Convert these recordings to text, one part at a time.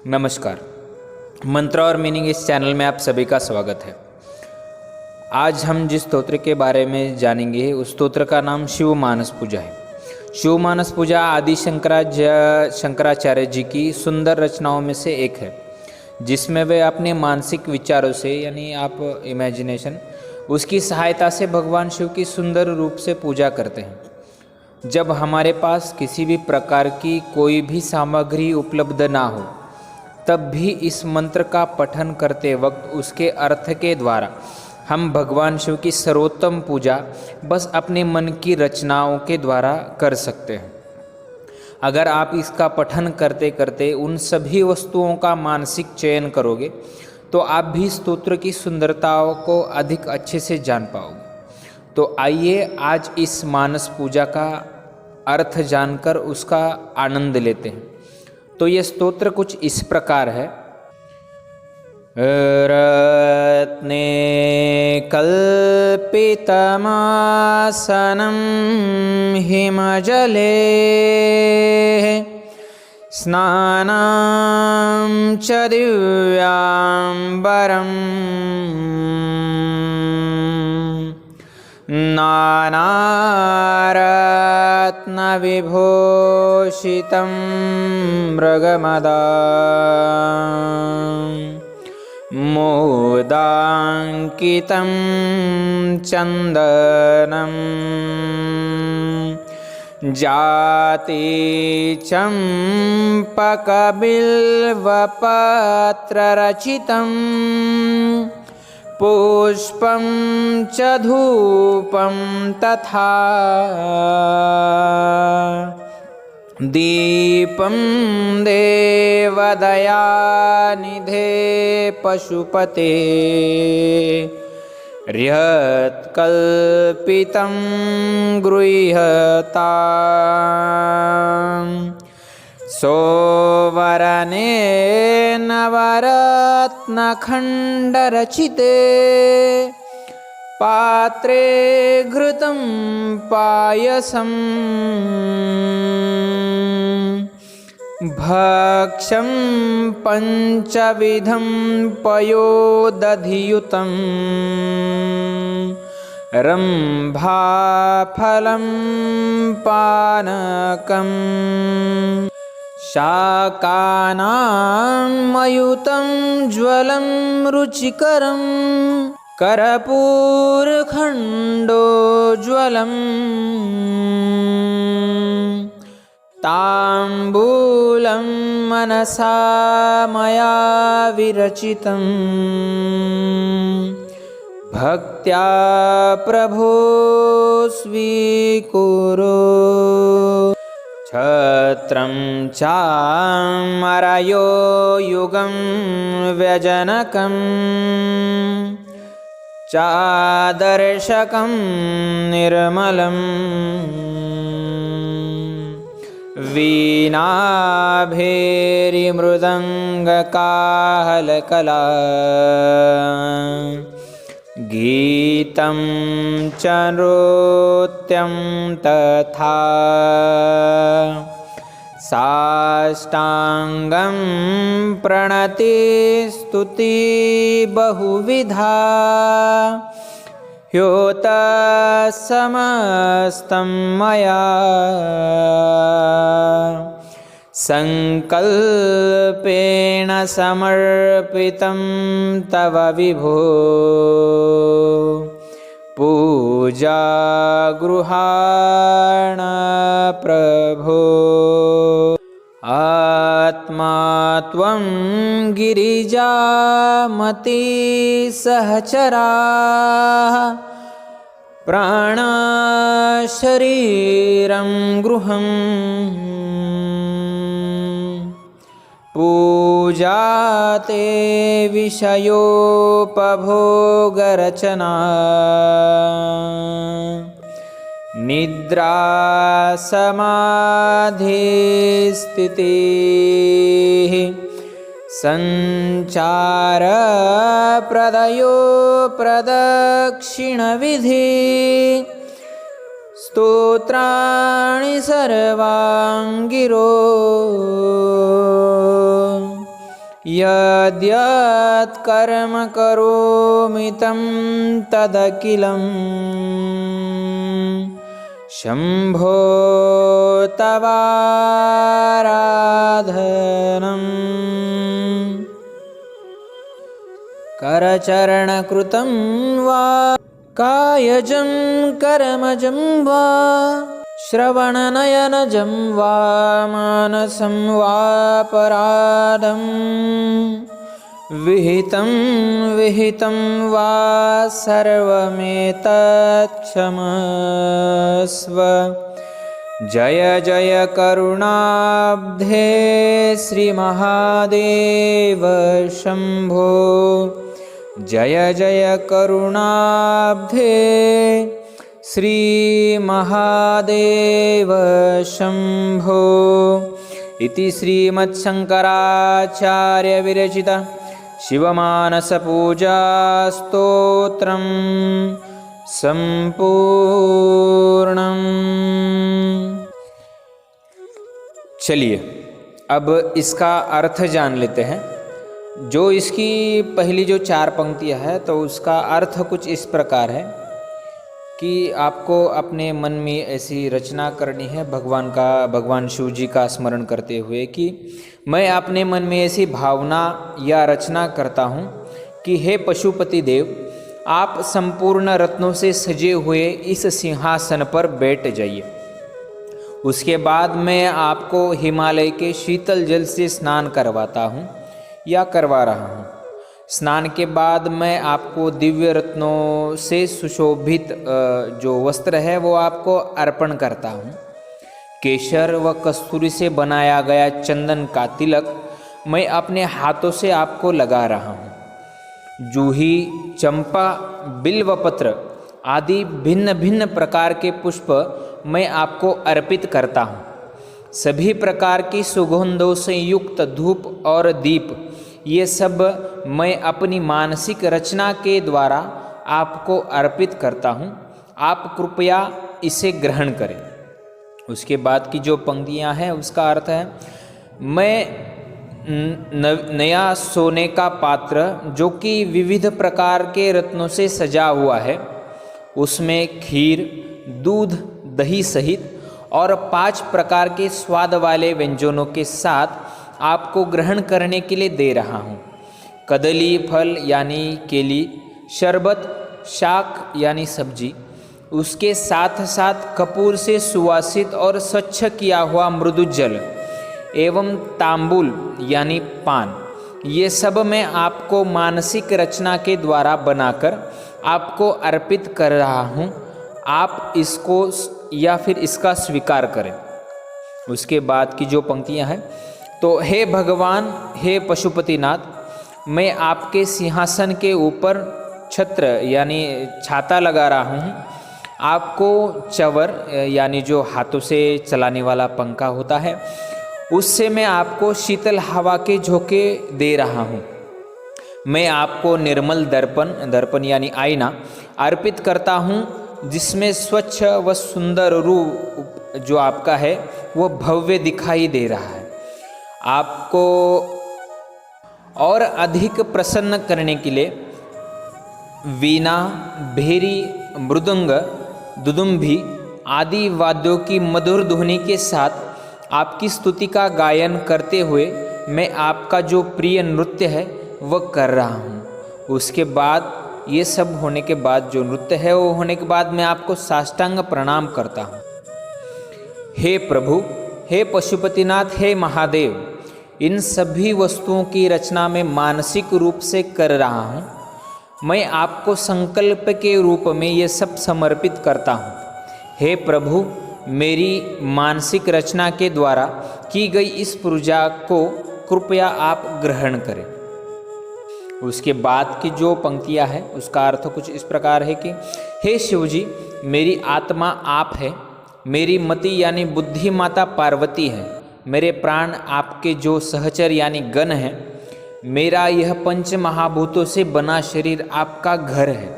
नमस्कार। मंत्र और मीनिंग इस चैनल में आप सभी का स्वागत है। आज हम जिस स्तोत्र के बारे में जानेंगे उस स्तोत्र का नाम शिव मानस पूजा है। शिव मानस पूजा आदि शंकराचार्य जी की सुंदर रचनाओं में से एक है, जिसमें वे अपने मानसिक विचारों से यानी आप इमेजिनेशन उसकी सहायता से भगवान शिव की सुंदर रूप से पूजा करते हैं। जब हमारे पास किसी भी प्रकार की कोई भी सामग्री उपलब्ध ना हो, तब भी इस मंत्र का पठन करते वक्त उसके अर्थ के द्वारा हम भगवान शिव की सर्वोत्तम पूजा बस अपने मन की रचनाओं के द्वारा कर सकते हैं। अगर आप इसका पठन करते करते उन सभी वस्तुओं का मानसिक चयन करोगे तो आप भी स्तोत्र की सुंदरताओं को अधिक अच्छे से जान पाओगे। तो आइए आज इस मानस पूजा का अर्थ जानकर उसका आनंद लेते हैं। तो ये स्तोत्र कुछ इस प्रकार है। रत्ने कल्पितमासनं हिमजले स्नानं च दिव्याम्बरं नानारत्नविभूषितं मृगमदा मोदाङ्कितं चन्दनं जातिचम्पकबिल्वपत्ररचितं पुष्पं च धूपं तथा दीपं देवदयानिधे पशुपते ह्यत्कल्पितं गृह्यताम् सोवरनेन नवरत्नखण्डरचिते पात्रे घृतं पायसं भक्ष्यं पञ्चविधं पयोदधियुतं रम्भाफलं पानकं शाकानां मयुतं ज्वलं रुचिकरं कर्पूरखण्डोज्ज्वलम् ताम्बूलं मनसा मया विरचितं भक्त्या प्रभो स्वीकुरु छत्रं चामरयो युगं व्यजनकं चादर्शकं निर्मलं वीणाभेरिमृदङ्गकाहलकला गीतं च नृत्यं तथा साष्टाङ्गं प्रणतिस्तुति बहुविधा ह्योतसमस्तं मया संकल्पेन समर्पितं तव विभो पूजा गृहाण प्रभो आत्मा त्वं गिरिजामती सहचरा प्राणशरीरं गृहम् पूजाते विषयोपभोगरचना निद्रा समाधिस्थितिः संचारप्रदयो प्रदक्षिणविधि स्तोत्राणि सर्वाङ्गिरो यद्यत् कर्म करोमि तं तदखिलं शम्भो तवाराधनम्। करचरणकृतं वा कायजं कर्मजं वा श्रवणनयनजं वा मानसं वापराधं विहितं वा सर्वमेतत् क्षमस्व। जय जय करुणाब्धे श्रीमहादेव शम्भो। जय जय करुणाब्धे श्री महादेव शम्भो। इति श्रीमत्शंकराचार्य विरचित शिवमानसपूजा स्तोत्रम् संपूर्णम्। चलिए अब इसका अर्थ जान लेते हैं। जो इसकी पहली जो 4 पंक्तियां है तो उसका अर्थ कुछ इस प्रकार है कि आपको अपने मन में ऐसी रचना करनी है भगवान शिव जी का स्मरण करते हुए कि मैं अपने मन में ऐसी भावना या रचना करता हूँ कि हे पशुपति देव, आप संपूर्ण रत्नों से सजे हुए इस सिंहासन पर बैठ जाइए। उसके बाद मैं आपको हिमालय के शीतल जल से स्नान करवाता हूँ या करवा रहा हूँ। स्नान के बाद मैं आपको दिव्य रत्नों से सुशोभित जो वस्त्र है वो आपको अर्पण करता हूँ। केशर व कस्तूरी से बनाया गया चंदन का तिलक मैं अपने हाथों से आपको लगा रहा हूँ। जूही, चंपा, बिल्वपत्र आदि भिन्न भिन्न प्रकार के पुष्प मैं आपको अर्पित करता हूँ। सभी प्रकार की सुगंधों से युक्त धूप और दीप ये सब मैं अपनी मानसिक रचना के द्वारा आपको अर्पित करता हूँ। आप कृपया इसे ग्रहण करें। उसके बाद की जो पंक्तियाँ हैं उसका अर्थ है, मैं नया सोने का पात्र जो कि विविध प्रकार के रत्नों से सजा हुआ है, उसमें खीर, दूध, दही सहित और 5 प्रकार के स्वाद वाले व्यंजनों के साथ आपको ग्रहण करने के लिए दे रहा हूँ। कदली फल यानी केली, शरबत, शाक यानी सब्जी, उसके साथ साथ कपूर से सुवासित और स्वच्छ किया हुआ मृदु जल एवं तांबूल यानी पान, ये सब मैं आपको मानसिक रचना के द्वारा बनाकर आपको अर्पित कर रहा हूँ। आप इसको या फिर इसका स्वीकार करें। उसके बाद की जो पंक्तियाँ हैं, तो हे भगवान, हे पशुपतिनाथ, मैं आपके सिंहासन के ऊपर छत्र यानी छाता लगा रहा हूँ। आपको चवर यानी जो हाथों से चलाने वाला पंखा होता है, उससे मैं आपको शीतल हवा के झोंके दे रहा हूँ। मैं आपको निर्मल दर्पण यानी आईना अर्पित करता हूँ, जिसमें स्वच्छ व सुंदर रूप जो आपका है वो भव्य दिखाई दे रहा है। आपको और अधिक प्रसन्न करने के लिए वीणा, भेरी, मृदंग, दुदुम्भी आदि वाद्यों की मधुर ध्वनि के साथ आपकी स्तुति का गायन करते हुए मैं आपका जो प्रिय नृत्य है वह कर रहा हूँ। उसके बाद ये सब होने के बाद, जो नृत्य है वो होने के बाद, मैं आपको साष्टांग प्रणाम करता हूँ। हे प्रभु, हे पशुपतिनाथ, हे महादेव, इन सभी वस्तुओं की रचना मैं मानसिक रूप से कर रहा हूँ। मैं आपको संकल्प के रूप में ये सब समर्पित करता हूँ। हे प्रभु, मेरी मानसिक रचना के द्वारा की गई इस पूजा को कृपया आप ग्रहण करें। उसके बाद की जो पंक्तियाँ हैं उसका अर्थ कुछ इस प्रकार है कि हे शिवजी, मेरी आत्मा आप है, मेरी मति यानी बुद्धि माता पार्वती है, मेरे प्राण आपके जो सहचर यानी गण हैं, मेरा यह 5 महाभूतों से बना शरीर आपका घर है।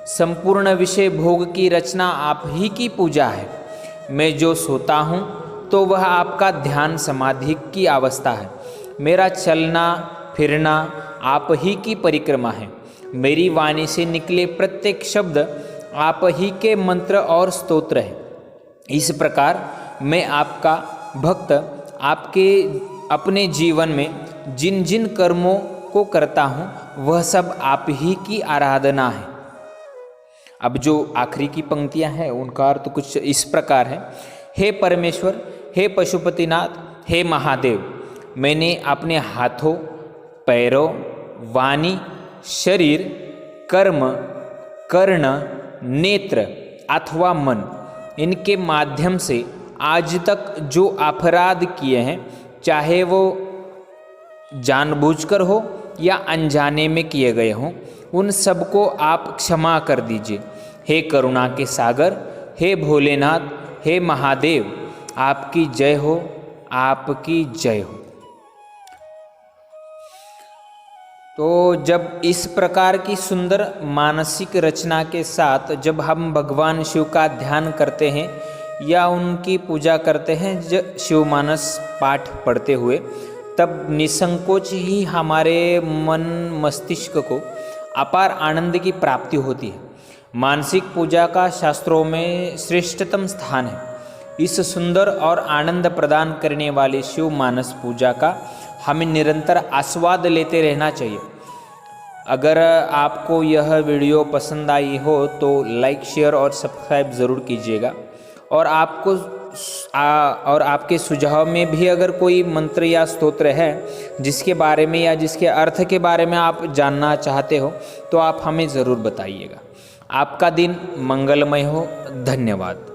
संपूर्ण विषय भोग की रचना आप ही की पूजा है। मैं जो सोता हूँ तो वह आपका ध्यान समाधि की अवस्था है। मेरा चलना फिरना आप ही की परिक्रमा है। मेरी वाणी से निकले प्रत्येक शब्द आप ही के मंत्र और स्तोत्र है। इस प्रकार मैं आपका भक्त आपके अपने जीवन में जिन जिन कर्मों को करता हूँ वह सब आप ही की आराधना है। अब जो आखिरी की पंक्तियाँ हैं उनका अर्थ कुछ इस प्रकार है। हे परमेश्वर, हे पशुपतिनाथ, हे महादेव, मैंने अपने हाथों, पैरों, वाणी, शरीर, कर्म, कर्ण, नेत्र अथवा मन, इनके माध्यम से आज तक जो अपराध किए हैं, चाहे वो जानबूझकर हो या अनजाने में किए गए हों, उन सबको आप क्षमा कर दीजिए। हे करुणा के सागर, हे भोलेनाथ, हे महादेव, आपकी जय हो, आपकी जय हो। तो जब इस प्रकार की सुंदर मानसिक रचना के साथ जब हम भगवान शिव का ध्यान करते हैं या उनकी पूजा करते हैं शिवमानस पाठ पढ़ते हुए, तब निसंकोच ही हमारे मन मस्तिष्क को अपार आनंद की प्राप्ति होती है। मानसिक पूजा का शास्त्रों में श्रेष्ठतम स्थान है। इस सुंदर और आनंद प्रदान करने वाली शिव मानस पूजा का हमें निरंतर आस्वाद लेते रहना चाहिए। अगर आपको यह वीडियो पसंद आई हो तो लाइक, शेयर और सब्सक्राइब ज़रूर कीजिएगा। और आपके सुझाव में भी अगर कोई मंत्र या स्तोत्र है जिसके बारे में या जिसके अर्थ के बारे में आप जानना चाहते हो तो आप हमें ज़रूर बताइएगा। आपका दिन मंगलमय हो। धन्यवाद।